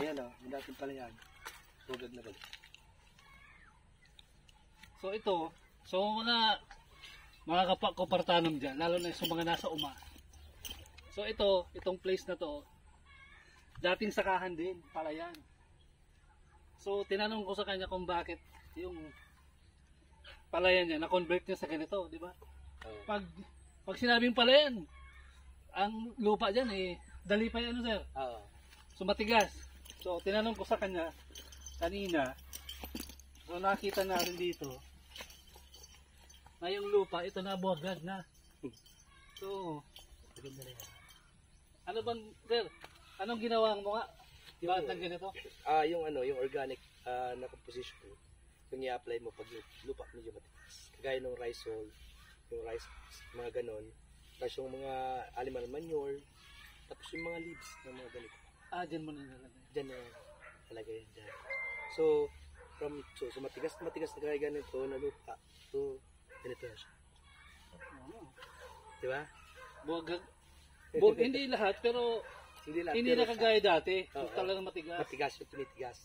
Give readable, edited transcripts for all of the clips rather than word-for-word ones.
Ayan o, yung dating pala yan. Bugag na balik. So ito, mga kapartanong dyan, lalo na sa mga nasa uma. So itong place na to, dating sakahan din, palayan. So tinanong ko sa kanya kung bakit yung palayan niya, na-convert niya sa ganito, di ba? Pag sinabing palayan, ang lupa dyan dalipay ano sir? So matigas. So tinanong ko sa kanya kanina, so nakita natin dito, na yung lupa, ito na buwagag na. So, ano bang, sir, anong ginawa mo nga? Bakit ng ganito? Yung organic na composition, yung i-apply mo pag yung lupa medyo matigas. Kagaya ng rice hull, yung rice, mga ganon. Tapos yung mga animal manure, tapos yung mga leaves ng mga ganito. Dyan mo na nilalagay. Dyan na talaga yan dyan. So matigas na kaya ganito na lupa. So, ganito na siya. Diba? Buwagag. Hindi lahat, pero hindi na kagaya dati. Talagang matigas. Matigas yung tinitigas.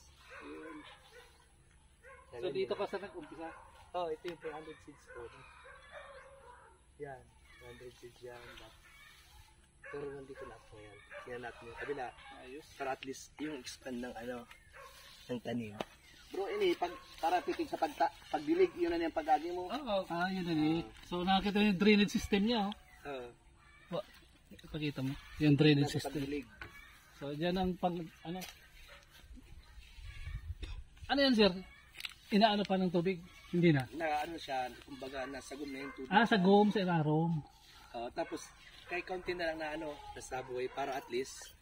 So dito ka sa nag-umpisa? Ito yung 400 seeds ko. Yan, 400 seeds yan. Pero nandito na ako yan. Tingnan natin yung kabila. Ayos. Para at least yung expand ng ng tanim. Bro, para pitig sa pagdilig, yun na yung pag-agi mo. Yun na So nakita yung drainage system niya. Ipakita mo. Yung drainage system. Pagdilig. So dyan ang ano yan sir? Inaano pa ng tubig? Hindi na? Siya, kumbaga nasagom na yung tubig. Sagom sa ilarom. Tapos, kay kaunti na lang na nasaboy para at least,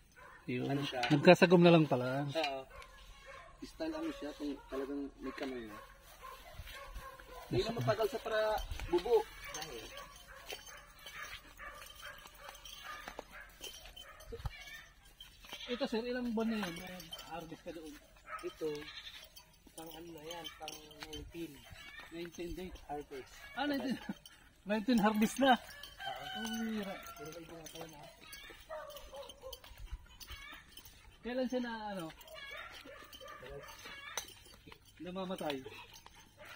yun. Nagkasagom na lang pala. Style siya kung talagang may kamay na. Hindi na mapagal sa para bubo. Dahil. Ito sir, ilang buwan na yun? Harvest ka doon? Ito, pang na yan, pang 19 days harvest. 19 harvest na? Kailan siya na namamatay?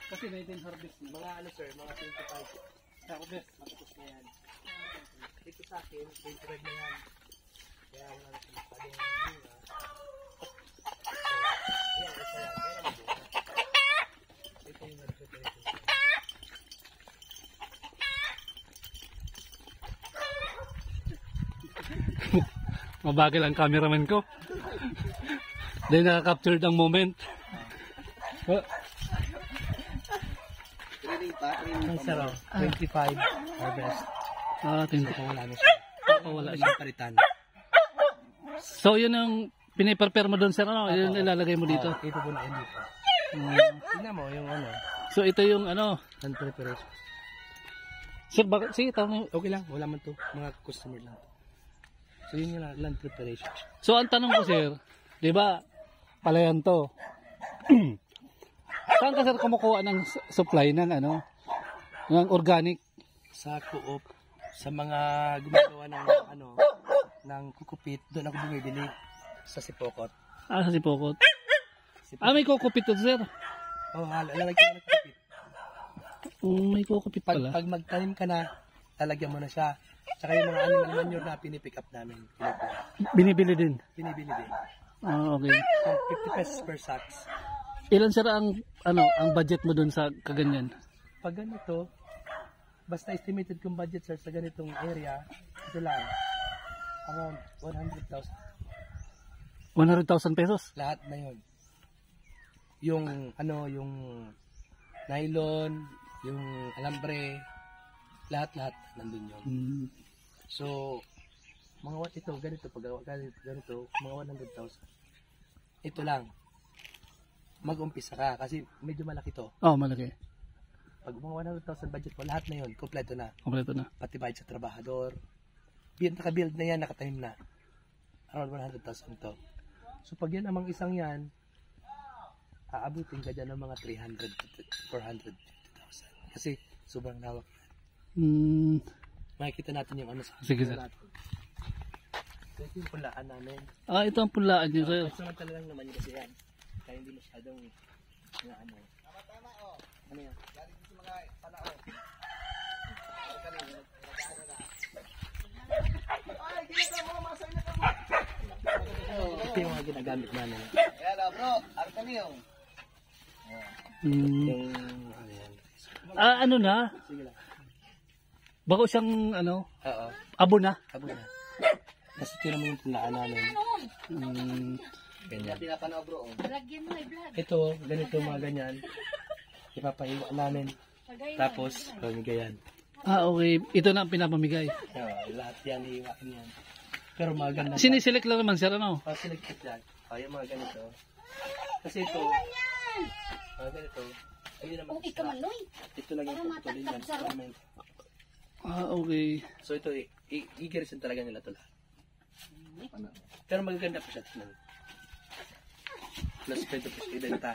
Kasi 19 harvest na. Mga sir, mga 25 harvest. matapos na yan. Ito sa akin, 25 na yan. Kaya wala na siya masyadong bunga. Ayan, isa yan. Kaya naman bunga. Ito yung nag-preparation. Mabagal ang cameraman ko. Dahil nakaka-captured ang moment. Training pa. 25 harvest. Tingnan. Wala na siya. Wala siya. Palitan. So yun ang piniprepare mo doon sir, yun ilalagay mo dito. Ito po na yan dito. Tingnan mo yung So ito yung land preparation. Sir, bakit? Sige, tama. Okay lang, wala man to. Mga customer lang. So yun yung land preparation. So ang tanong ko sir, di ba palayan to? Saan ka sir kumukuha ng supply ng ng organic? Sa co-op, sa mga gumagawa ng ng kukupit, doon ako bumibili sa Sipokot. Sa Sipokot. May kukupit to sir? Lalagyan ko ng kukupit. May kukupit pala. Pag magtanim ka na, lalagyan mo na siya. Tsaka yung mga animal manure na pinipick up namin. Binibili din? Binibili din. Okay. So, 50 pesos per sacks. Ilan sir ang budget mo dun sa kaganyan? Pag ganito, basta estimated kong budget sir sa ganitong area, ito lang, around 100,000. 100,000 pesos? Lahat na yun. Yung yung nylon, yung alambre, lahat nandun yun. So, ito, ganito, mga 100,000. Ito lang, mag-umpisa ka, kasi medyo malaki to. Malaki. Pag mga 100,000 budget mo, lahat na yun, kompleto na. Pati bayad sa trabahador. Naka-build na yan, nakatanim na. Around 100,000 to. So pag yan amang isang yan, aabutin ka dyan ng mga 300 to 450,000. Kasi sobrang lawak. Makikita natin yung sa sige sir. Ito yung pulaan namin. Ah, ito ang pulaan nyo sir. Samantala lang naman kasi yan. Kaya hindi masyadong ano. Tama oh. Ano yan? Galing sa mga panao. Ito yung mga ginagamit namin. Yan bro, arkaniyo. Yung ano yan. Ano na? Sige lang. Bako siyang ano? Oo. Abo na? Abo na. Kasi tira mo yung pulaan namin. Ganyan. Pinapanaw bro. Ito, ganito mga ganyan. Ipapahiwa namin. Tapos, pamigayan. Ah, okay. Ito na ang pinapamigay. Lahat yan, iiwain yan. Pero maganda. Siniselect lang naman sir, ano? Selected yan. Yung mga ganito. Kasi ito, mga ganito. Ayun naman. Ito lang yung puputulin yan sa namin. Ah, okay. So ito, i-garrison talaga nila ito lahat. Pero magaganda pa siya. Plus pwede po siya ibenta.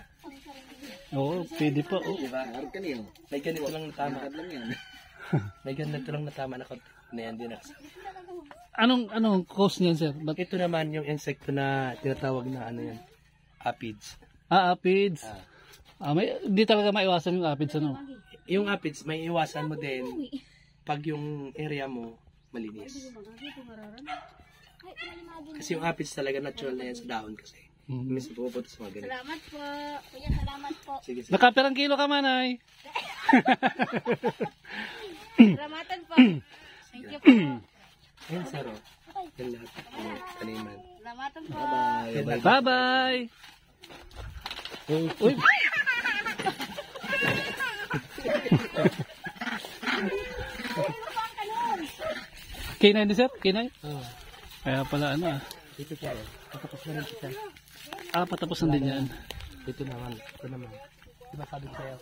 Oo, pwede pa. Oh. Diba? Arkaniyo. May ganito lang na tama. Lang yan. May ganito lang na tama na konti. Na yan din nakasama. Anong cause niyan sir? Ito naman yung insekto na tinatawag na ano yan. Aphids. Aphids. Di talaga maiwasan yung aphids, ano? Yung aphids, may iwasan mo din pag yung area mo malinis. Kasi yung aphids talaga natural na yan sa dahon kasi. Minsan pupunta sa mga ganito. Salamat po. Kuya, salamat po. Sige, sige. Nakaperang kilo ka manay. Salamatan po. Thank you po. Ayan, sir. Yan lahat ng taniman. Salamatan po. Bye-bye. Uy. K9 din sir? K9? Oh, Kaya pala ano ah. dito siya. Patapos na rin kita. Ah, patapos na din yan. Dito naman. Ito naman. Diba sabi ko sa'yo?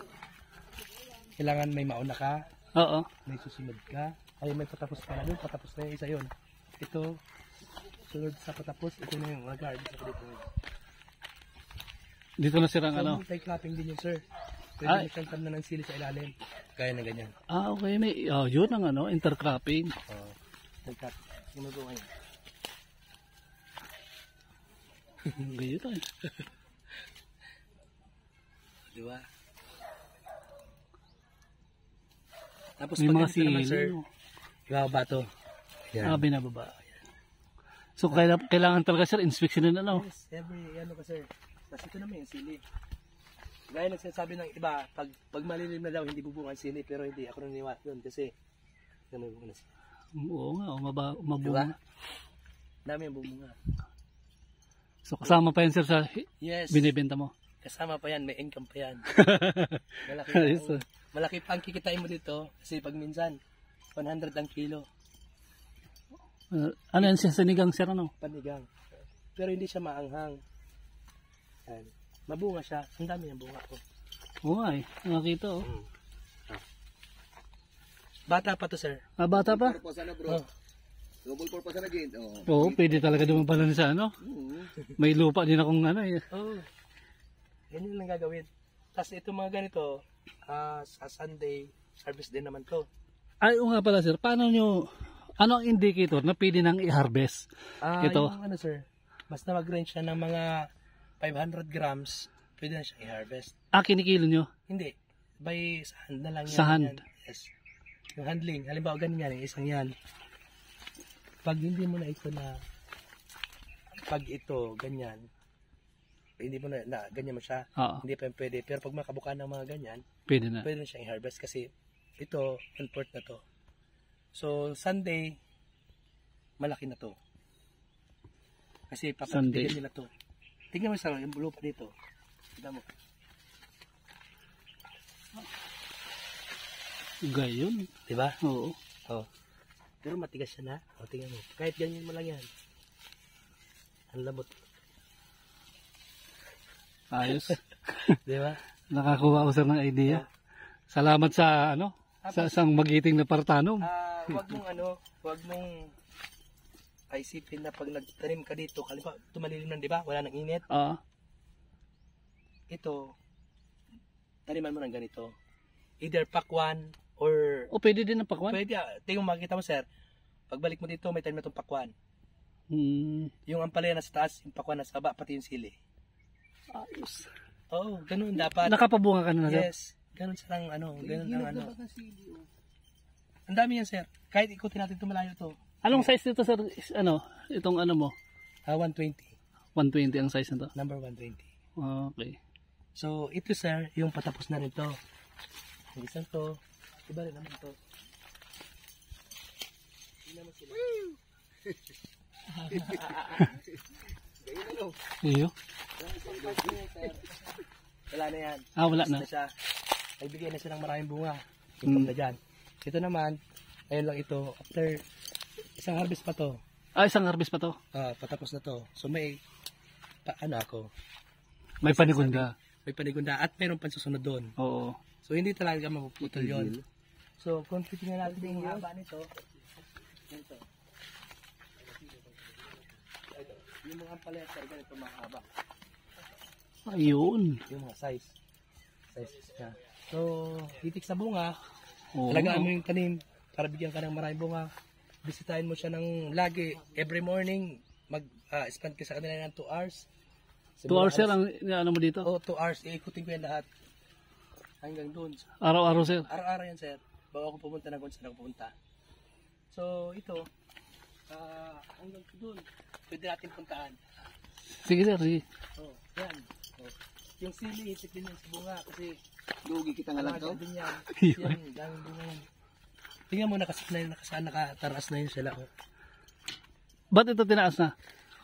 Kailangan may mauna ka, Oo. may susunod ka. Ay, may patapos ka na doon. Patapos na yung isa yun. Ito, sunod sa patapos. Ito na yung regard. Dito na sir ang So, ano. multi-clapping din yun, sir. Pwede Ay. mo siyang tamnan ng sili sa ilalim. Gaya na ganyan. Ah, okay. Yun ang ano, intercropping. Multi-clapping. Sinubukan niya. Ganyan tayo. Diba? Tapos May pag mga ganito naman, sili. sir, ibababa to. Ah, binababa. So, kailangan talaga sir, inspection na ano. Yes, every ano ka, sir. Tapos ito naman yung sili. Gaya ng sinasabi ng iba, pag malilim na daw, hindi bubunga ang sili. Pero hindi, ako naniwala yun kasi may bubunga na sili. Oo nga, mabunga. Diba? Dami yung bubunga. So, kasama pa yan sir sa Yes. binibenta mo. Kasama pa yan, may income pa yan. Malaki, Ayos, malaki pa ang kikitain mo dito kasi pag minsan 100 ang kilo ano yan siya, sinigang sir ano? panigang. Pero hindi siya maanghang. Yan. Mabunga siya. Ang dami ng bunga ko. Oo nga eh, nakakita oh. Bata pa to, sir. Ah, bata pa? Purpose na bro. Oh. Double purpose na din. Oh. Oo, pwede talaga dumabalan sa ano. May lupa din akong ano eh. Oh. Ganyan lang gagawin. Tapos ito mga ganito, sa Sunday, harvest din naman to. Ay, oo nga pala sir, paano nyo, ano ang indicator na pwede nang i-harvest? Ito. Yung ano, sir, basta mag-range siya ng mga 500 grams, pwede na siya i-harvest. Ah, kinikilo nyo? Hindi. By sa hand na lang yan. Sa hand? Yan. Yes. Yung handling, halimbawa ganyan yan, isang yan. Pag hindi mo na ito na, pag ito, ganyan, hindi mo na ganyan mo siya, Oo, hindi pa yung pwede. Pero pag makabuka ng mga ganyan, pwede na. pwede na siyang i-harvest kasi ito, 1/4 na to. So, Sunday, malaki na to. Kasi Sunday. papatigan nila to. Tingnan mo sa yung lupa dito. Tignan mo. Gayon. Diba? Oo. Oh. Pero matigas siya na. O, tingnan mo. Kahit ganyan mo lang yan. Ang lamot. Ayos. Diba? Nakakuha ko sir ng idea. Salamat sa ano, sa isang magiting na partanom. Wag mong isipin na pag nagtanim ka dito, kalipa, tumalilim lang, di ba? Wala nang init. Ito, taniman mo ng ganito. Either pakwan or O pwede din ang pakwan? pwede, tingnan mo, makikita mo, sir. Pagbalik mo dito, may tanim na itong pakwan. Yung ampalaya nasa taas, yung pakwan nasa baba, pati yung sili. Ayos. Oo, ganun dapat. Nakapabunga ka na sir? Yes. Ganun silang ganun ang Ang dami yan, sir. Kahit ikutin natin ito malayo to. Anong size nito sir? Itong ano mo? 120. 120 ang size nito. Number 120. Okay. So, ito sir, yung patapos na rin to. Yung isang to, iba rin naman to. Hindi naman sila. Iyo. Wala na yan. Wala na. Siya. Nagbigay na siya ng maraming bunga. Yung na dyan. Ito naman, ayun lang ito. After isang harvest pa to. Isang harvest pa to? Patapos na to. So may, ako. May panigunda. May panigunda at mayroon pang susunod doon. Oo. So hindi talaga mapuputol yun. So kung titingnan natin yung haba nito, ito. Yung mga ampalaya sir, ganito mahaba. Ayun. Yung mga sizes niya. So, titik sa bunga, Oo. talagaan mo yung tanim para bigyan ka ng maraming bunga. Bisitahin mo siya ng lagi. Every morning, mag-spend ka sa kanila ng 2 hours. 2 hours sir ang ano mo dito? Oo, 2 hours. Iikutin ko yan lahat. Hanggang doon. Araw-araw sir? Araw-araw yan, sir. Bago ako pumunta na kung saan ako pumunta. So, ito, hanggang doon, pwede natin puntaan. Sige sir, sige. Yan. Yung sili, isip din yan sa bunga kasi Lugi kita nga lang to. din yan. Yan, daming bunga yan. Tingnan mo, nakataraas na yun sila. Ba't ito tinaas na?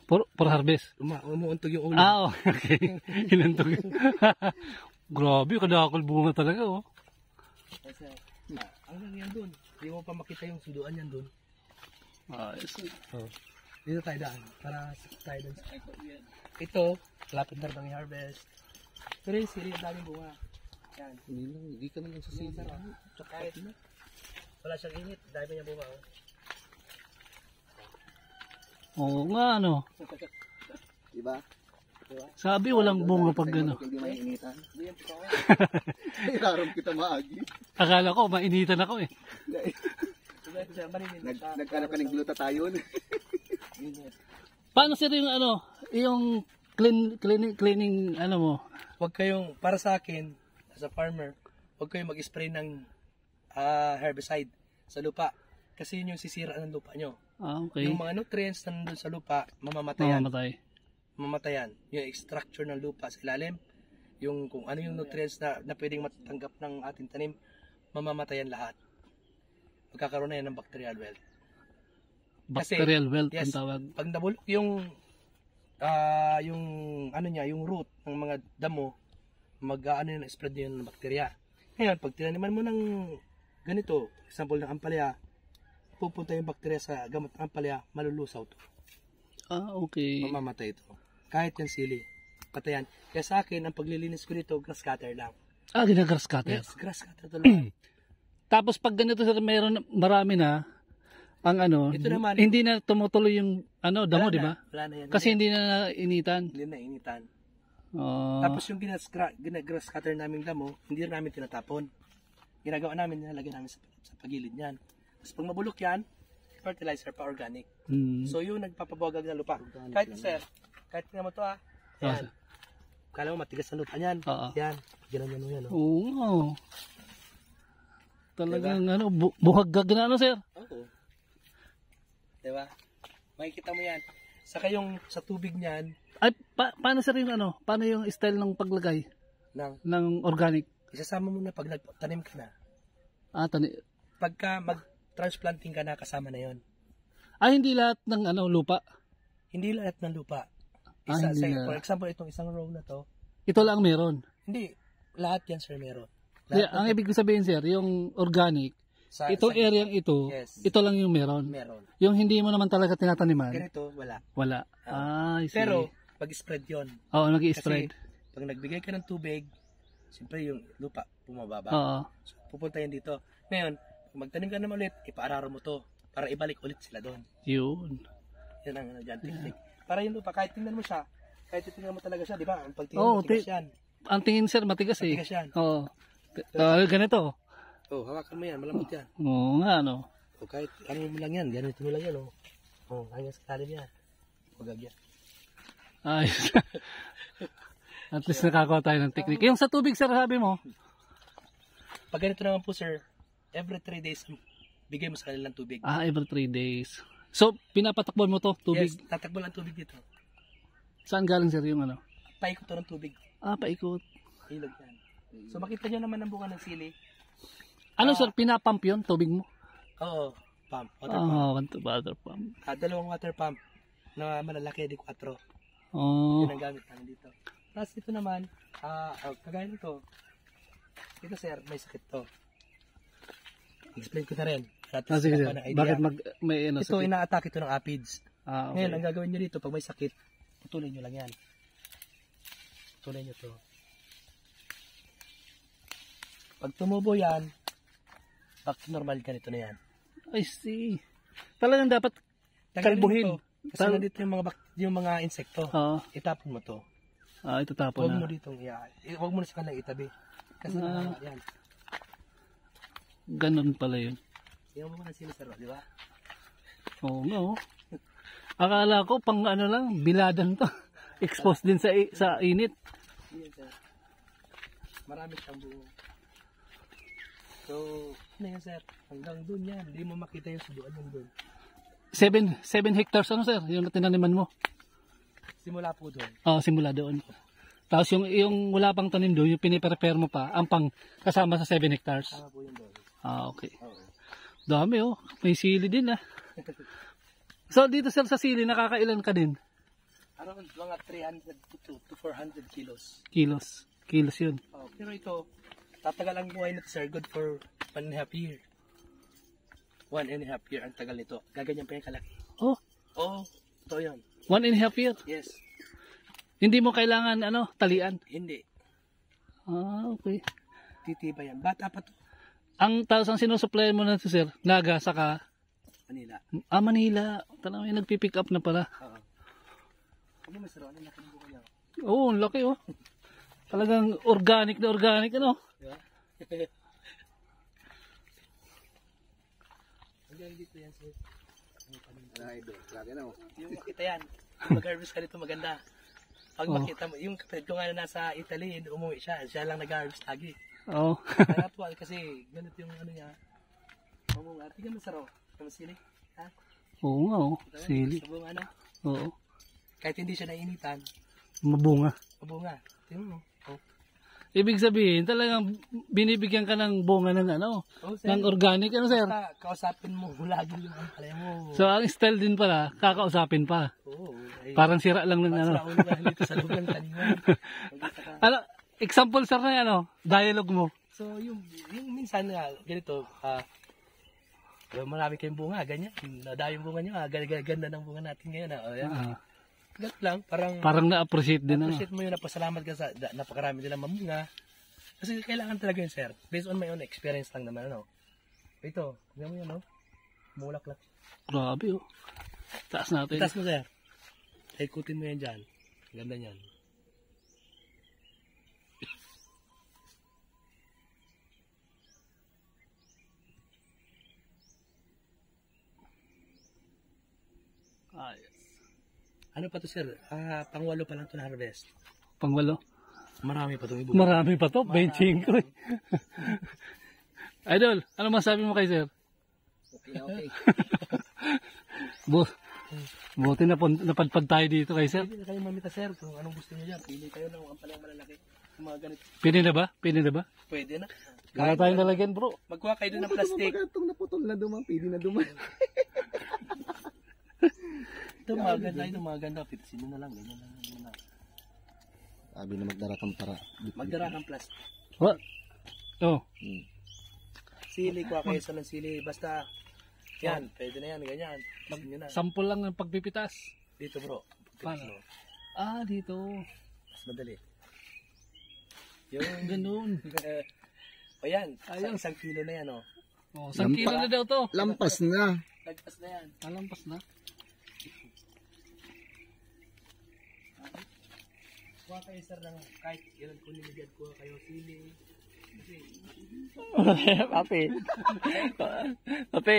For harvest? Umuuntog yung ulo. Okay. Inantog. Grabe, kadakal bunga talaga Kasi, hanggang yan dun. Hindi mo pa makita yung sunduan yan dun. Dito tayo daan. Para tayo dun. Ito, lapit na bang i-harvest. Pero yung sili, ang daming bunga. Yan. Hindi ka naman sa sili. Kahit wala siyang init, dahil niya bunga. Oo nga, ano. Diba? Sabi, walang bunga pag ano. Hindi mainitan. Iraram kita maagi. Akala ko, mainitan ako eh. Nagkanap ka ng glutathione. Paano sir yung ano, yung cleaning ano mo? Huwag kayong, para sa akin, as a farmer, huwag kayong mag-spray ng herbicide sa lupa. Kasi yun yung sisira ng lupa nyo. Okay. Yung mga nutrients na nandun sa lupa, mamamatayan. Mamatayan. Yung structure ng lupa sa ilalim, yung kung ano yung nutrients na pwedeng matanggap ng ating tanim, mamamatayan lahat. Magkakaroon na yan ng bacterial wealth. Bacterial wealth yes, ang tawag. Pag nabulok yung ano niya, yung root ng mga damo, mag-ano yung spread niya ng bakterya. Ngayon, pag tinaniman mo ng ganito, example ng ampalaya, pupunta yung bakterya sa gamot ng ampalaya, malulusaw to. Okay. Mamamatay ito. Kahit yung sili, patayan. Kaya sa akin, ang paglilinis ko dito, grass cutter lang. Gina-grass cutter? Yes, grass cutter talaga. Tapos pag ganito sir, marami na, ang ano, ito naman, hindi na tumutuloy yung damo, di ba? Wala na yan. Kasi hindi na initan. Hindi na initan. Tapos yung gina-grass cutter naming damo, hindi na namin tinatapon. Ginagawa namin, nilalagyan namin sa pagilid niyan. Tapos pag mabulok yan, fertilizer pa organic. So yung nagpapabuhagag na lupa. Kahit sir, kahit nga mo to yan. Kala mo matigas na lupa niyan. Yan, gano'n mo yan. Oo. Talagang buhagag na sir. Oo. Diba? Makikita mo yan. Saka yung sa tubig niyan. Ay, paano sir yung paano yung style ng paglagay? Ng organic? Isasama mo na pag nagtanim ka na. Pagka mag-transplanting ka na, kasama na yon. Hindi lahat ng lupa? Hindi lahat ng lupa. For example, itong isang row na to. Ito lang meron? Hindi. Lahat yan sir meron. Ang ibig sabihin sir, yung organic, itong area ito, yes, ito lang yung meron. Yung hindi mo naman talaga tinataniman. Ganito, wala. Wala. Pero, pag-spread yun. Oo, nag-i-spread. Kasi, pag nagbigay ka ng tubig, siyempre yung lupa, bumababa. So, pupunta yan dito. Ngayon, pag magtanim ka naman ulit, ipaararo mo to, para ibalik ulit sila doon. Yun. Yan ang technique. Para yung lupa, kahit tingnan mo siya, kahit tingnan mo talaga siya, di ba? Ang pagtingin matigas yan. Ang tingin sir, matigas eh. Matigas yan. Oo. Ganito. Hawakan mo yan, malambot yan. Oo nga, O kahit ano mo lang yan, ganito mo lang yan, hanggang sa kalim yan. Pagagya. Ayos. At least nakakuha tayo ng technique. Yung sa tubig, sir, sabi mo? Pag ganito naman po, sir, every 3 days, bigay mo sa kanilang tubig. Every 3 days. So, pinapatakbuhan mo to, tubig? Yes, tatakbo lang tubig dito. Saan galing, sir, yung ano? Paikot to ng tubig. Paikot. Ilog yan. So, makita nyo naman ang bunga ng sili. Ano, sir, pinapump yun, tubig mo? Oo, pump, water pump. Water pump. Dalawang water pump na malalaki, di 4. Oh. Yun ang gamit namin dito. Tapos ito naman, kagaya nito. Ito, sir, may sakit to. Explain ko na rin. Sige, sir. Bakit may ano, ito, ina-attack ito ng aphids. Okay. Ngayon, ang gagawin nyo dito, pag may sakit, putulin nyo lang yan. Putulin nyo to. Pag tumubo yan, back to normal ganito na yan. I see. Talagang dapat kalbuhin. Kasi nandito yung mga insekto. Itapon mo to. Itatapon na. Huwag mo dito, huwag mo na sa kanila itabi. Kasi yan. Ganun pala yun. Tingnan mo na sila, sir, di ba? Oo nga, oh. Akala ko pang ano lang, biladan to. Exposed din sa init. Yan, sir. Marami siyang buo. So, ano yan, sir? Hanggang dun yan. Hindi mo makita yung subuan yung dun. 7 hectares ano, sir? Yung tinaniman mo? Simula po doon. Simula doon. Tapos yung wala pang tanim doon, yung piniprepare mo pa, ang pang kasama sa 7 hectares. Tama po yun doon. Okay. Oo. Dami, oh. May sili din, ah. So, dito, sir, sa sili, nakakailan ka din? Around mga 300 to 400 kilos. Kilos yun. Pero ito, tatagal ang buhay nito, sir. Good for 1.5 year. 1.5 year ang tagal nito. Gaganyan pa yung kalaki. Oo, ito yun. 1.5 year? Yes. Hindi mo kailangan, talian? Hindi. Okay. Titiba yan. Bata pa to. Ang sinusupply mo na ito, sir, Naga, saka? Manila. Manila. Talagang may nagpipick up na pala. Oo. Ano masarap? Ano laki ng buka niya? Oo, ang laki, oh. Talagang organic na organic, ano? Diba? Hanggang dito yan, sir. Grabe na, oh. Yung makita yan. Yung mag-harvest ka dito maganda. Pag makita mo, yung kapatid ko nga na nasa Italy, umuwi siya. Siya lang nag-harvest lagi. Oo. Kaya natuwa kasi ganito yung ano niya. Tingnan mo saro. Tingnan mo sili. Ha? Oo nga, oh. Sili. Sa bunga, ano? Oo. Kahit hindi siya nainitan, Mabunga. mabunga. Tingnan mo. Ibig sabihin, talagang binibigyan ka ng bunga ng ng organic, sir? Basta kausapin mo lagi yung palaya mo. So, ang style din pala, kakausapin pa. Oo. Parang sira lang ng Sa ulo ka dito sa lugar ng taniman. Example, sir, na dialogue mo. So, yung minsan nga, ganito, marami kayong bunga, ganyan. Nadayo yung bunga nyo, ganda ng bunga natin ngayon. Yan. Ganito lang, Parang na-appreciate din. Appreciate mo yun, napasalamat ka sa napakarami nilang mamunga. Kasi kailangan talaga yun, sir. Based on my own experience lang naman, Ito, tignan mo yun, Mulaklak. Grabe, oh. Taas natin. Taas mo, sir. Ikutin mo yan dyan. Ganda niyan. Yes. Ano pa to, sir? Pang-8 pa lang to na harvest. Pang-8? Marami pa to. Marami pa to? 25 ko. Idol, ano masabi mo kay sir? Okay. Buti napadpad tayo dito kay sir. Pwede na kayo mamita, sir. Kung anong gusto nyo dyan. Pili kayo ng ang palang malalaki. Yung mga ganito. Pwede na ba? Pwede na. Kaya tayong lalagyan, bro. Magkuha kayo doon ng plastic. Itong naputol na duman, pwede na duman. Ito mga ganda. Pitasin mo na lang. Ganyan lang. Sabi na magdara kang para. Magdara kang plastic. What? Oh. Sili, kuha kayo sa ng sili. Basta, yan. Pwede na yan. Ganyan. Sample lang ng pagpipitas. Dito, bro. Paano? Dito. Mas madali. Yung ganun. O yan. Isang kilo na yan, Isang kilo na daw to. Lampas na. Lagpas na yan. Lampas na. Kuha kayo, sir, ng kahit ilan kung nilagyan, kuha kayo sili. Papi. Papi.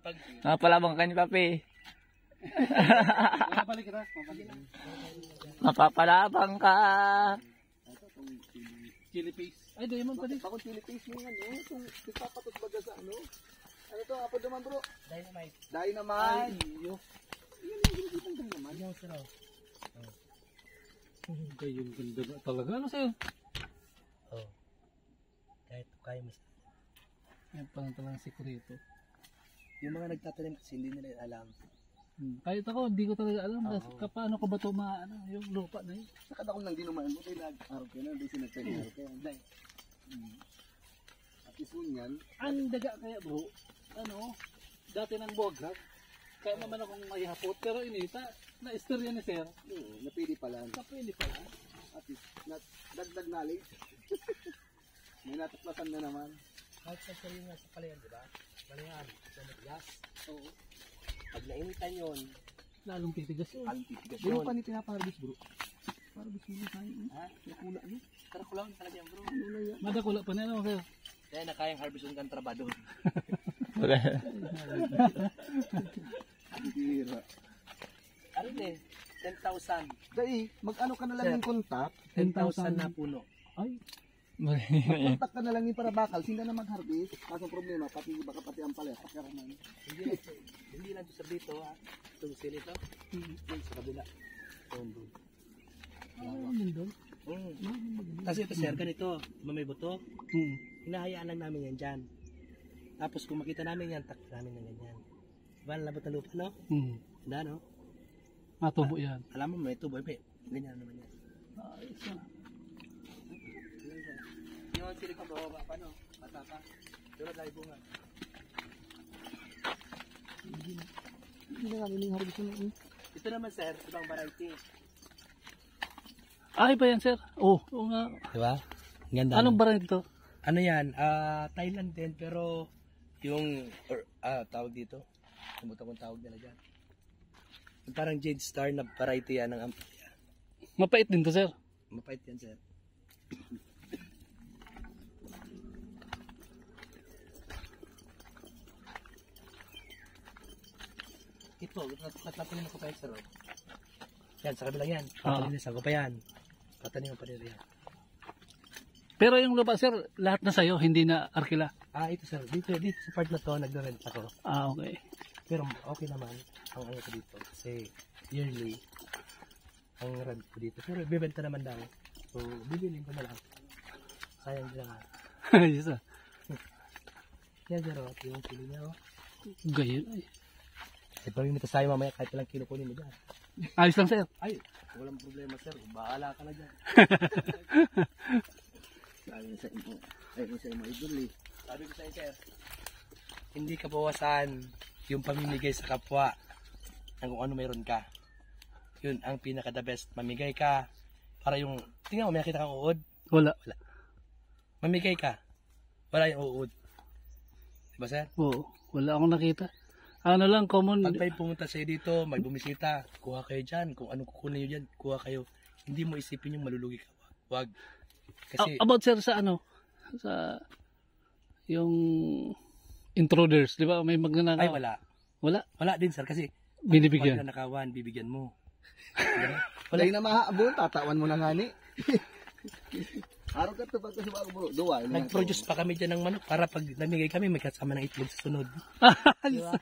Pag Napalabang ka ni Papi. Mabalik ka na. Mapapalabang ka. Chili paste. Ay, diamond pa din. Bakit chili paste mo yan, Itong ipapatot baga sa ano? Ano to, apo naman bro? Dynamite. Dynamite. Iyo. Yung sir, oh. Ay, yung ganda na talaga. Ano sa'yo? Oh. Kahit kaya mo. Yan pa lang sikreto. Yung mga nagtatanim kasi hindi nila alam. Kahit ako, hindi ko talaga alam. Oo. Paano ko ba ito yung lupa na yun? Nakadakon lang din naman mo, kaya nag-araw ka na, di sinagtagin ka. At isun yan, Ang daga kaya bro, dati ng bogag. Kaya naman akong maihapot. Pero inita, na-istorya ni sir. napili pa lang. Kapili pala. At least, dagdag knowledge. May natuklasan na naman. Kahit sa yung nasa palayan, di ba? Palayan, sa naglas. Oo. Pag nainitan yun, Lalong titigas yun. aling titigas Di mo yun. pa ni pinapaharbis bro. Harbis mo tayo. Ha? Nakula niyo. Karakulang talaga yan bro. Madakula pa na ano sir. Kaya na kayang harvest yung trabador. Hira. Ano eh, 10,000. Dahil, mag-ano ka na lang Sir. yung contact. 10,000 na puno. Ay, Mag-contact ka na lang yung para bakal. Sila na mag-harvest. Kaso problema, baka pati ang pala. Pakaraman. Hindi lang to sa dito ha. Itong sili to. Yung sa kabila. Doon. ano doon? Kasi ito sir, ganito. May buto. Hinahayaan lang namin yan dyan. Tapos kung makita namin yan, takip namin ng ganyan. Diba, nalabot na lupa, no? Handa, no? Matubo yan. Alam mo, may tubo, eh. Ganyan naman yan. Ayos na. Yung sili ko, bababa pa, no? Bata pa. Tulad tayo bunga. Hindi na namin yung harvest mo. Ito naman, sir, ibang variety. Ay ba yan sir? Oo nga. Diba? Ganda. Anong brand ito? Ano yan? Thailand din, pero yung, tawag dito. Kumuta kong tawag nila dyan. Yung parang Jade Star na variety yan ng ampalaya. Mapait din to sir. Mapait yan, sir. Ito, tatapin mo ko pa yan, sir. Yan, sa kabilang yan. Papalinisan ko pa yan. Patanin mo pa rin yan. Pero yung lupa sir, lahat na sa'yo, hindi na arkila. Ito sir, dito sa part na to, nagre-rent ako. Okay. Pero okay naman ang ano ko dito. Kasi yearly, ang rent ko dito. Pero bibenta naman daw. So, bibilin ko na lang. Sayang din nga. Yes sir. Yan sir, yung kilo niya. Gayon ay. Ito yung nito sayo mamaya kahit ilang kilo kunin mo dyan. Ayos lang sir. Ay, walang problema sir. Bahala ka na dyan. Sabi sa imo. Ay, sa imo idol eh. Sabi ko sa'yo sir, hindi ka bawasan yung pamimigay sa kapwa ng kung ano mayroon ka. Yun ang pinaka the best. Mamigay ka para yung, tingnan mo, may nakita kang uod. Wala. Mamigay ka. Wala yung uod. Diba sir? Oo. Wala akong nakita. Ano lang, common. Pag may pumunta sa'yo dito, may bumisita, kuha kayo dyan. Kung anong kukunin nyo dyan, kuha kayo. Hindi mo isipin yung malulugi ka. Wag. Kasi, About sir sa ano? Sa yung intruders, di ba? May magnanakaw. ay wala. Wala. Wala din sir kasi Binibigyan. pag nanakawan, bibigyan mo. Wala na mahaabon, tatawan mo na nga ni. Araw ka ito, pagka sa bago bro. Duwa. Nag-produce pa kami dyan ng manok para pag namigay kami, may kasama ng itlog sa sunod. Diba?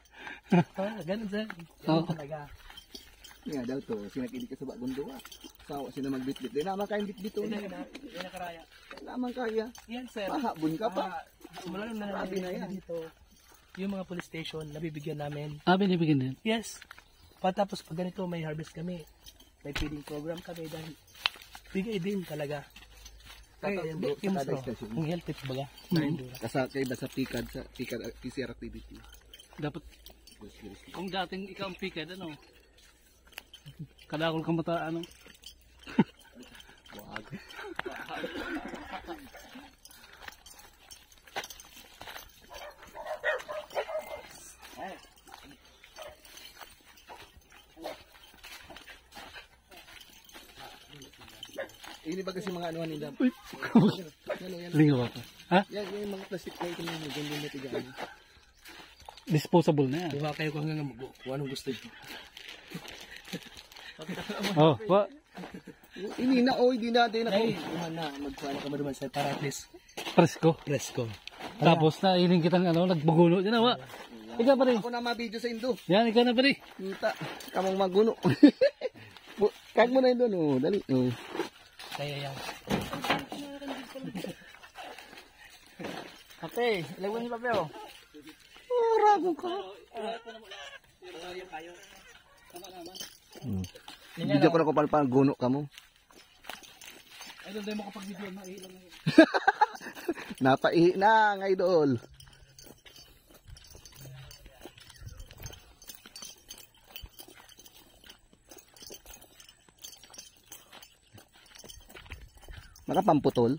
Ganun sir. Ganun talaga. Nga daw to, sinakinig ka sa bagong duwa. Sawa sila magbitbit. Di naman kayang bitbit to. Hindi na karaya. Di naman kaya. Yan sir. Mahabon ka pa. Simula nung Grabe na nangyari yan. dito, yung mga police station, nabibigyan namin. Binibigyan din. Yes. Patapos pag ganito, may harvest kami. May feeding program kami dahil bigay din talaga. Kaya Tatawag yung bro, teams kada bro, station. yung health tips baga. Kasakay ba sa pikad, sa pikad PCR activity. Dapat, kung dating ikaw ang pikad, ano? Kadakol ka mata, ano? Wag. Ini ba kasi mga anuhan nila? Uy! Yan. Lingaw ako. Ha? Yan yung mga plastic na ito nyo. Ganyan na tigaan. Disposable na yan. Kuha kayo kung anong gusto nyo. Oh, wa. Ini na, oy, di natin ako. Ay, naman na, magkuhan ka maduman sir, para at least Presko. presko. Tapos na iling kitang nagbagulo diyan wa. Ikaw pa rin. Ako na ma-video sa Indo. Yan, ikaw na pa rin. Kita, kamang maguno. Kag mo na yun doon, oh. Dali. Oh. Kaya yan. Ate, ilagwan niyo papel, oh. Oh, rago ka. Video ko na ko pala guno ka mo. Ay, doon tayo makapag-video na ilang. Napaihi na, ang idol. Nakapamputol.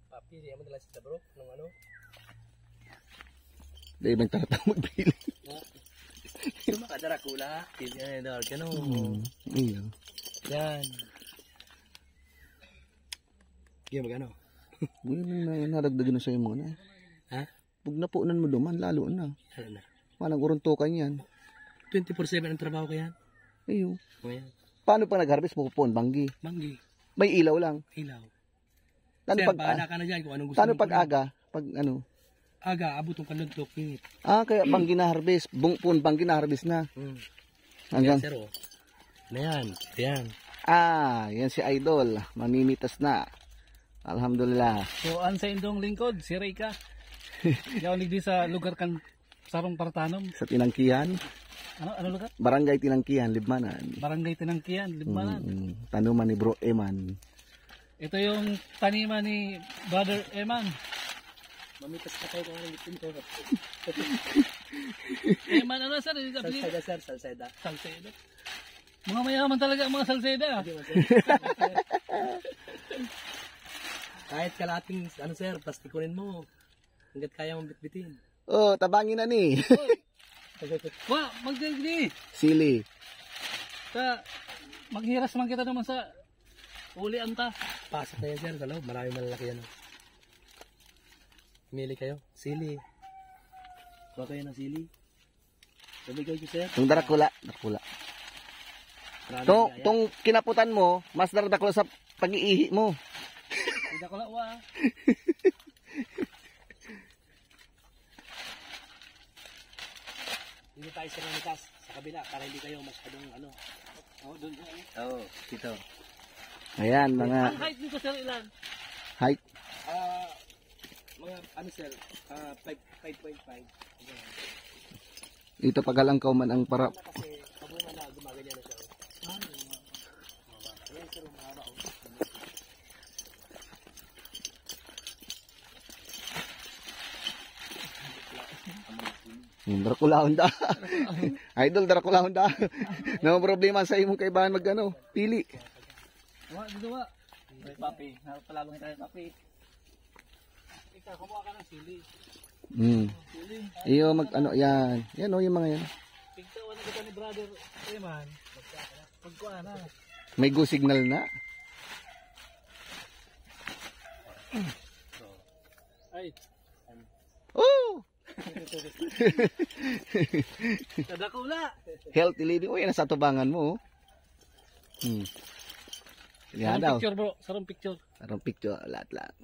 Papi, di naman nila sila bro, nung ano. Dahil ibang talatang magbili. Cuma ka Dracula, yan na ka no. Iya. Yan. Sige magano. Ngayon na nadagdagan na sa'yo mga na. Ha? Pag napunan mo duman, lalo na. Ano na? Manang uruntukan yan. 24/7 ang trabaho ko yan. Ayun. Ngayon. Paano pag nag-harvest mo pupuan, banggi? Manggi, May ilaw lang. ilaw. Paano Sir, pag, bahala ka na dyan kung anong gusto paano mo pag kunin. aga? Pag ano? Aga, abot ang kaluntok minute. Kaya banggi na harvest. Puan banggi na harvest na. Hanggang. Sir, oh. Ano yan? Yan. Yan si Idol. Mamimitas na. Alhamdulillah. So, an sa indong lingkod, si Reyka. Yaw nigdi sa lugar kan Sarong Partanom. Sa Tinangkihan. Ano lugar? Barangay Tinangkihan, Libmanan. Barangay Tinangkian, Libmanan. Tanuman ni Bro Eman. Ito yung taniman ni Brother Eman. Mamitas ka tayo kung anong itin ko. Eman, ano sir? Salseda, sir. Salseda. Salseda. Mga mayaman talaga ang mga salseda. Kahit kalating, ano sir, plastikunin mo. Hanggat kaya mong bitbitin. Oh, tabangin na ni. Wa, magdagdi. Sili. Maghiras man kita naman sa uli anta. Pasok na yan sir, sa loob. Maraming malalaki yan. Pumili kayo. Sili. Kuha kayo ng sili. Sabi kayo sir. Yung Dracula. Dracula. Maraming kaya. Tong kinaputan mo, mas Dracula sa pag-iihi mo. Tidak ko wa. Hindi tayo sa nanikas sa kabila para hindi kayo masyadong ano. Oh, doon. Oo, dito. Ayan, mga Ang height nito sir ilan? height. Mga ano sir, 5.5. Ito pagalang kauman ang para. Kasi kabunga na gumaganyan na siya. Ayan sir, mahaba. Dracula Honda. Idol Dracula Honda. No problema sa imong kaibahan magano, pili. Wa, dito wa. Ay papi, napalabang tayo papi. Ikaw kumuha ka ng sili. Sili. Iyo mag ano yan. Yan oh yung mga yan. Pigtawan na kita ni Brother Eman. Pagkuha na. May go signal na. Ay, Oh! kadakula. Healthy living. Uy, nasa tubangan mo. Yan daw. Picture bro, sarong picture. Sarap picture, lahat lang.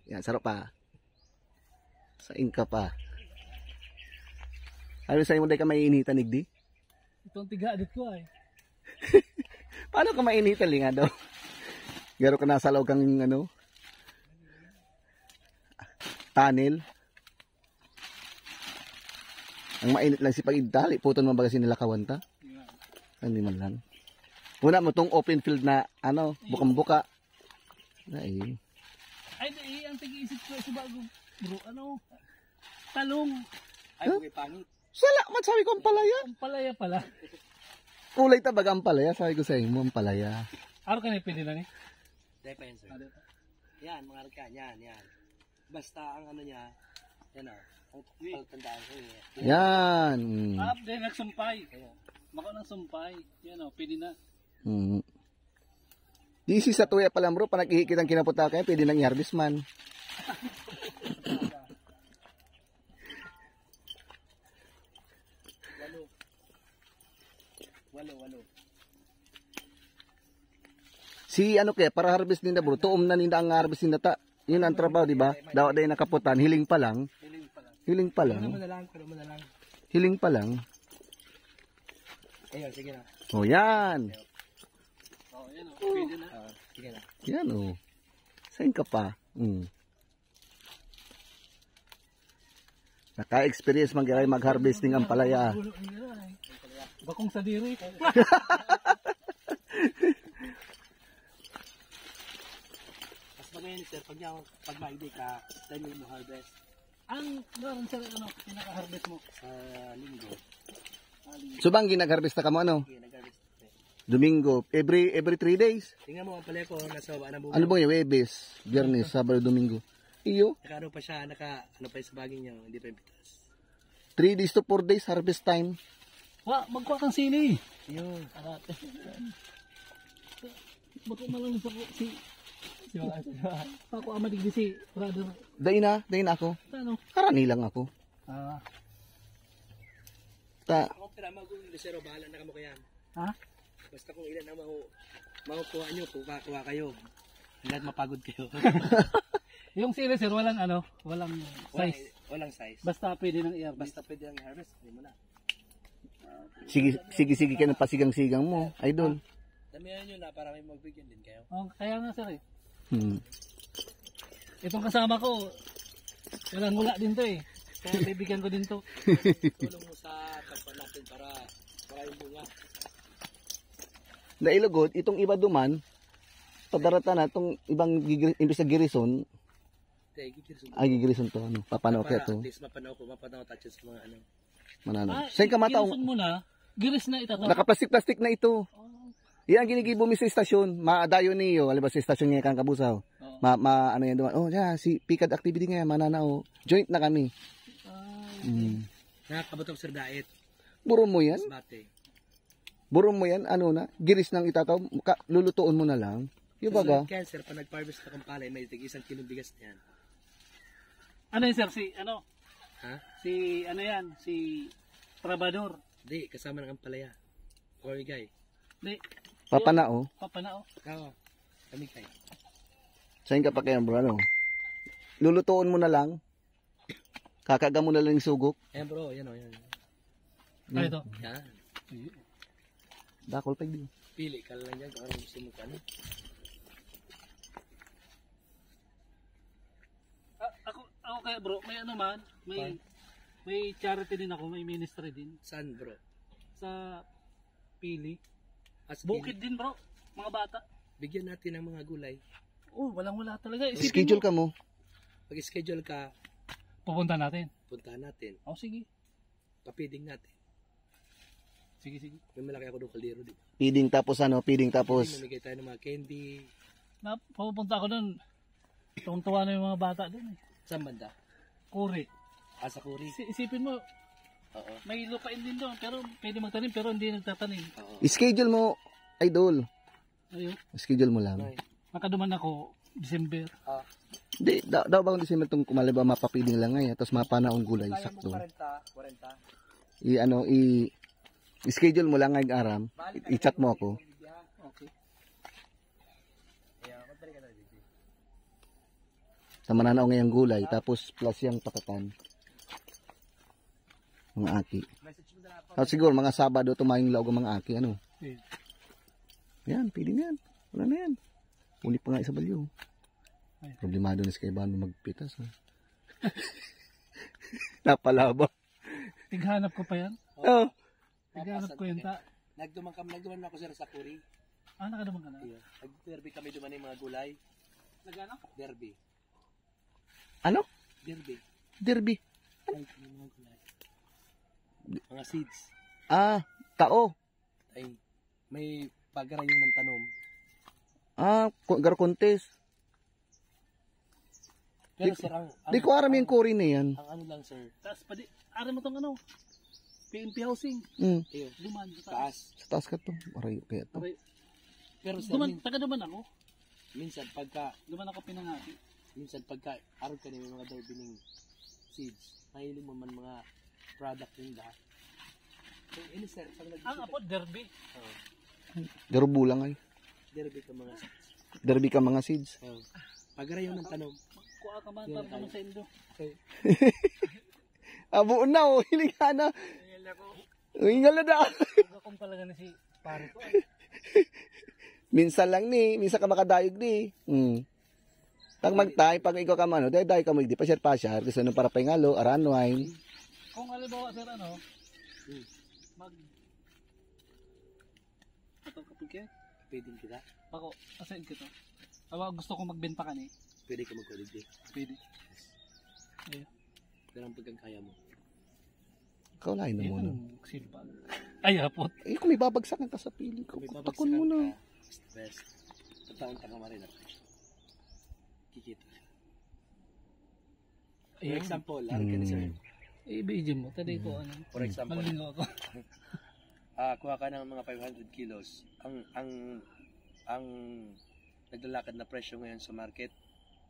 Yan, sarap pa. Saing ka pa. Ano sa'yo mo dahil ka maininitan, Igdi? Itong tiga adit ko ay. Paano ka mainitan, linga daw? Garo ka nasa loob kang ano? Tunnel. Ang mainit lang si pag-idali. Puton man baga sinilakawan ta. Hindi man lang. Una mo tong open field na ano, bukang-buka. Ay. Ay, di, ang tig-iisip ko sa bago. Bro, ano? Talong. Ay, okay, pangit. Sala, sabi ko ang palaya. Ang palaya pala. Kulay tabaga ang palaya. Sabi ko sa inyo, ang palaya. Araw ka na pwede na ni? Depende sir. Yan, mga arkan, yan. Basta ang ano niya, yan o. Ang pagtandaan ko yun. Yan. Up, then nagsumpay. Mako ng sumpay. Yan o, pwede na. Di si sa tuya pa lang bro, pa naghihikit ang kinaputa kayo, pwede nang i-harvest man. Walo. Si ano kaya, para harvest ninda bro, tuom na ninda ang harvest ninda ta. Yun ang trabaho, di ba? Dawa day nakaputan, hiling pa lang. Hiling pa lang. Pero mo na lang. Hiling pa lang. Ayun, sige na. O yan. Oh, yan oh. Pwede na. Sige na. Yan o. Saan ka pa? Naka-experience mag-aray mag-harvesting ang palaya. Bakong sa diri. Mas magayon sir, pag maigdi ka, time mo harvest Ang meron sir, ano, pinaka-harvest mo? sa linggo. So bang ginag-harvest na ka mo ano? Okay, nag-harvest. Domingo, every 3 days. Tingnan mo ang palaya ko, nasa baba ng bunga. Ano ba yung Webes, Biyernes, Sabado, Domingo? Iyo, Naka-ano pa siya, ano pa yung sa baging niya, hindi pa yung pitas. 3 days to 4 days harvest time. Magkuha kang sili. Yun. Bako malang sa si Ako amadig di si brother. Dain na ako. Ano? Karani lang ako. Ta, Ako pala mag-uwi, Lucero, bahala na kamo kayan. Ha? Basta kung ilan ang makukuha nyo, kukuha kayo. Hanggat mapagod kayo. Yung sili sir, walang ano, walang size. Walang size. Basta pwede nang i-harvest. Basta pwede ang harvest, hindi mo na. sige ka ng pasigang-sigang mo, idol. Damihan nyo na para may magbigyan din kayo. Oh, kaya nga sir eh. Hmm. Itong kasama ko, walang wala din to eh. Kaya bibigyan ko din to. Tulong mo sa kapwa natin para yung bunga. Nailugod, itong iba duman, padarata na, itong ibang imbis na girison, gigirison to, ano, papanaw kaya to. At least mapanaw touches sa mga ano. Manano. Saan ka mataong? Ginusun mo na, giris na ito. Nakaplastik-plastik na ito. Yan ginigibo mi sa estasyon, maadayo niyo, alba sa estasyon niya kang kabusaw. Ano yan duman. Oh, yeah, si Picad activity nga mananao. Joint na kami. Nakakabatok sir diet. Buro mo yan? Bate. Buro mo yan, ano na, giris ng itataw, lulutuon mo na lang. Yung baga. Cancer, pag nag-harvest ka ng palay, may tig 1 kilong bigas na yan. Ano yun sir, si ano? Ha? Si ano yan, si Trabador. Hindi, kasama ng ampalaya. Corey guy. Di, Papanao. papanao. Oo. Kami kayo. Saan ka pa kaya bro, ano? Lulutuon mo na lang. Kakaga mo na lang yung sugok. Ayan bro, yan o. Yan. Ano ito? Yan. Dakol pa din. Pili ka lang yan kung ano gusto mo ka. Ano? Ako kaya bro, may ano man, may charity din ako, may ministry din. Saan bro? Sa Pili. As Bukid din bro, mga bata. Bigyan natin ng mga gulay. Oh, walang-wala talaga. Schedule ka mo. Pag-schedule ka, Pupunta natin. puntahan natin. Oh, sige. Papiding natin. Sige. May malaki ako doon kaldero. Di ba? Feeding tapos ano, feeding tapos. Mamigay tayo ng mga candy. Pupunta ako doon. Tuwang-tuwa na yung mga bata doon eh. Saan banda? Kuri. Sa Kuri. Isipin mo, Oo. may lupain din doon, pero pwede magtanim, pero hindi nagtatanim. Oo. Schedule mo, idol. Ayun. Schedule mo lang. Ay. Makaduman ako, December. Di, daw bang December itong kumaliba mapapiding lang ngayon, tapos mapanaong gulay, Kaya sakto. mo 40. I-schedule mo lang ngayong aram, i-chat mo ako. Okay. Sa mananaw ngayong gulay, tapos plus yung pakatan. Mga aki. At siguro, mga Sabado, tumayong laog ang mga aki, ano? Yeah. Yan, pili na yan. Wala na yan. Uli pa nga isa balyo. Problemado na si Kaibano magpitas. Ha? Napalaba. Tighanap ko pa yan. Oh. Tighanap ko yun ta. Nagduman ako sir sa Kuri. Nakaduman ka na. Nag-derby kami duman ng mga gulay. Nagano? Derby. Ano? Derby. Derby. Ay, mga gulay. Mga seeds. Tao. Ay, may pagarayon ng tanom. Gar contest. Pero sir, Di ko aram yung Cory na yan. ang ano lang sir, Tapos pa di, aram mo tong ano, PNP housing. ayun, Duman. taas. Sa taas ka to. Aray, kaya to. Aray, Pero sir, taga duman ako. minsan pagka Luman ako pinangati. araw ka na yung mga derbining seeds, mahiling mo man mga product yung lahat. So, ini sir, pag Ang apo, derby. Derbo lang ay. derby ka mga seeds. Derby ka mga seeds. Pagarayo ng tanong. Kuha ka man, para naman sa indo. Okay. Abo na oh, hiling ka na. Hingal na da. Huwag akong talaga na si pare ko. Minsan lang ni, minsan ka makadayog ni. Pag magtay, pag ikaw ka man, day ka mo, di pasyar-pasyar, gusto nung para pangalo, aran wine. Kung halimbawa sir ano, ito kapag kaya, Pwedeng kita. ako, asain ko to. Awa, gusto kong magbenta ka ni. Pwede ka mag-quality. Pwede. Ayun. Pero ang pagkang kaya mo. Ikaw lain na Ayun muna. ang silpag. Ay, hapot. Eh, kung may babagsakan ka sa pili ko, Kung may takon mo na. Best. Taon ka naman rin ako. Kikita. For Ayun. example, araw ka na sir. I-video mo. Taday ko ano. For example, Malingo ako. kuha ka ng mga 500 kilos. Ang naglalakad na presyo ngayon sa market,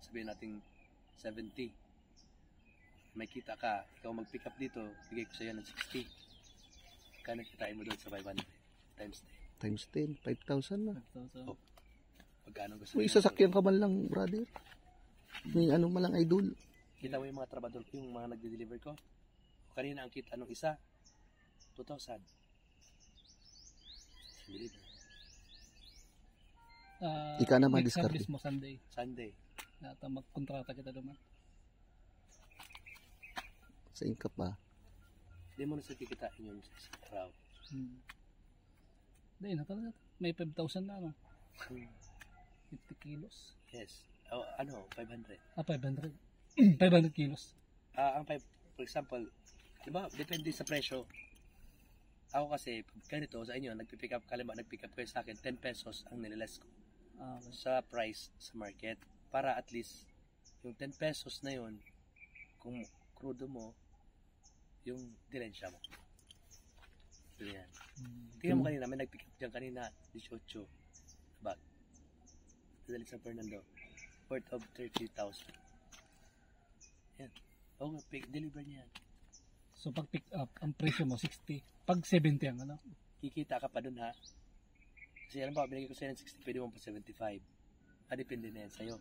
sabihin natin 70. May kita ka, ikaw mag-pick up dito, bigay ko sa iyo ng 60. Kaya nakitain mo doon sa 500 times 10. Times 10, 5,000 na. So, Pagkano gusto May mo? sasakyan ka man lang, brother. May ano man lang idol. Kita mo yung mga trabador ko, yung mga nagde-deliver ko. Kanina ang kita nung isa, 2,000. Deliver. Ika na next ma-discard. service mo Sunday. Sunday. Nata magkontrata kita naman. Sa income pa. Hindi mo na sa kikitain yung sa araw. Dahil na talaga. May 5,000 na ano. 50 kilos. Yes. 500. 500. 500 kilos. For example, diba, depende sa presyo. Ako kasi, pag ganito sa inyo, nagpipick up kayo sa akin, 10 pesos ang nililes ko sa price sa market. Para at least, yung 10 pesos na yun, kung krudo mo, yung dilensya mo. So yan. Tingnan mo kanina, may nagpick up dyan kanina, 18 bag. Dali sa Fernando, worth of 30,000. Yan. Deliver niya yan. So pag pick up, ang presyo mo 60. Pag 70 ang ano? Kikita ka pa dun ha. Kasi alam ba, binigay ko sa'yo ng 60, pwede mo pa 75. Depende na yan sa'yo.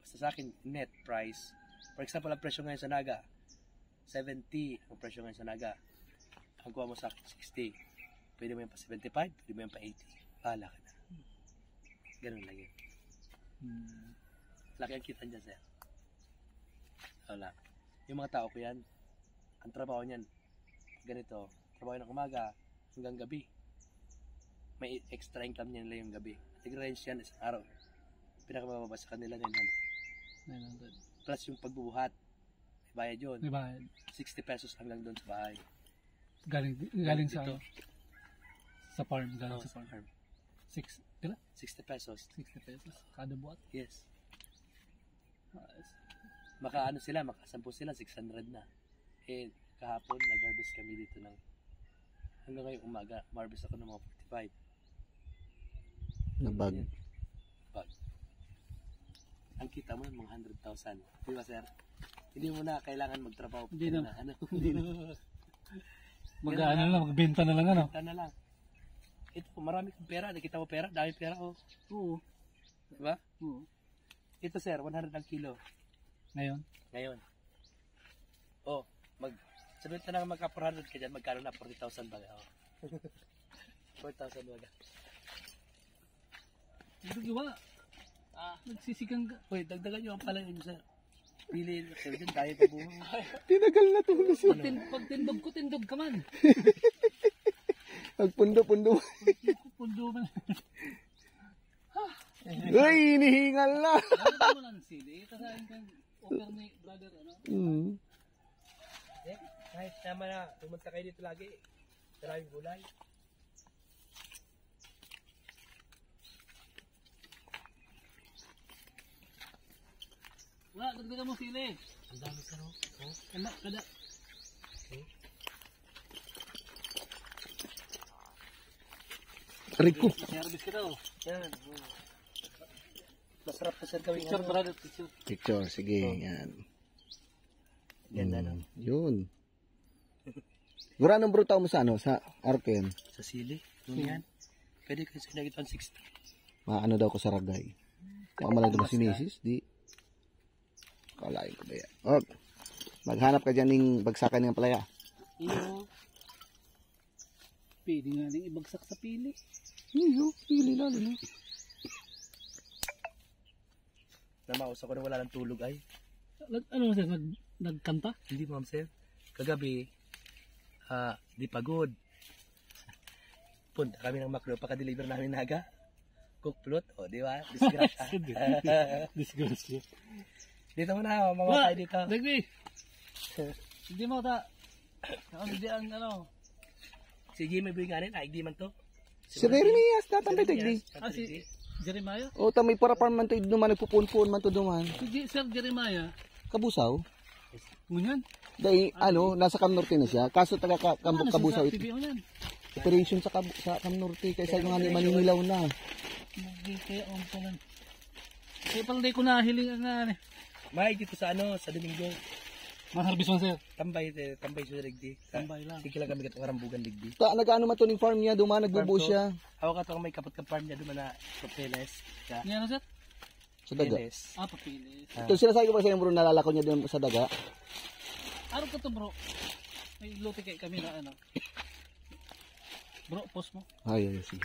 Basta sa akin, net price. For example, ang presyo ngayon sa Naga, 70 ang presyo ngayon sa Naga. Ang kuha mo sa akin, 60. Pwede mo yan pa 75, pwede mo yan pa 80. Bahala ka na. Ganun lang yun. Laki ang kita dyan, sir. Wala. Yung mga tao ko yan, ang trabaho niyan, ganito, trabaho ng umaga hanggang gabi. May extra income niya nila yung gabi. Nag-range yan isang araw. Pinakamababa sa kanila 900. 900. Plus yung pagbubuhat, may bayad yun. May bayad. 60 pesos lang doon sa bahay. Galing sa dito. Sa farm. Galing Oh, sa farm. farm. 6 60 pesos. kada buwan. Yes. Makaano sila, makasampu sila, 600 na. Eh, kahapon, nag-harvest kami dito ng hanggang ngayong umaga, harvest ako ng mga 45. Na bag. Yan. Bag. Ang kita mo mga 100,000. Di ba, sir? Hindi mo na kailangan magtrabaho. Hindi na. Hindi na. Mag-ano lang, magbenta na lang ano. Benta na lang. Ito, marami kong pera. Nakita mo pera? Dami pera, oh. Oo. Di ba? Oo. Ito, sir, 100 ang kilo. Ngayon? Ngayon. Oh, sabihin ka na magka 400 ka dyan, magkano na? 40,000 ba? Oh. 4,000 ba? Gawa. Nagsisigang ka. Uy, dagdagan nyo ang pala yun, sir. Pili, sir, dyan, tayo pa buong. Tinagal na to. Pag tindog ko, tindog ka man. Pagpundo-pundo. Pundo man. Uy, inihingal na. Ano mo lang sili? Kasain kang offer ni brother, ano? Eh, kahit tama na, pumunta kayo dito lagi. Maraming gulay. Wala, dagdagan mo sili. Ang dami ka, no? Oh. Kada. Okay. Rico. Service ka daw. Yan. Oh. Masarap na sir gawin. Picture, brother, picture. Picture, sige, yan. Ganda na. Yun. Gura anong bruta mo sa ano? Sa Arken? Sa sili. Yan. Pwede kayo sinagit 160. Maano daw ko sa ragay. Baka malang naman sinisis, di. Kalain ko ba yan. Oh, maghanap ka dyan ng bagsakan ng palaya. Iyo. Pwede nga rin ibagsak sa pili. Iyo, pili lalo na. Namaus ako na wala ng tulog ay. Ano sir, nagkanta? Hindi ma'am sir. Kagabi, di pagod. Punta kami ng Macdo, paka-deliver namin naga. Cook plot, o di ba? Disgrasya. Disgrasya. Dito mo na, mga tayo dito. Dagbi! Hindi mo ta. Hindi ang ano. Si Jimmy Buinganin, ay di man to. Si Jeremias, tatambay tigdi. Si Jeremiah? O, tamay para parang man to iduman, nagpupun-pun man to duman. Si Sir Jeremiah. Kabusaw. Ngunyan. Dahil, ano, nasa Cam Norte na siya. Kaso taga Kabusaw ito. TV ngunyan. Operation sa Cam Norte, kaysa yung nga maninilaw na. Hindi kaya ang palan. Kaya pala di ko nahiling ang nga. May dito sa ano, sa Domingo. Maharbis man sir. Tambay sa digdi. Tambay lang. Sige lang kami katong karambugan digdi. Ta, nag-ano man to ng farm niya, duman, nagbubo siya. Hawak ka may kapot ka farm niya duman na papeles. Yan na sir? Sa daga. Papeles. Papilis. Ito sinasabi ko ba sa inyo bro, nalala ko niya din sa daga. Araw ko to bro. May luti kay kami na ano. Bro, post mo. Ay, sige.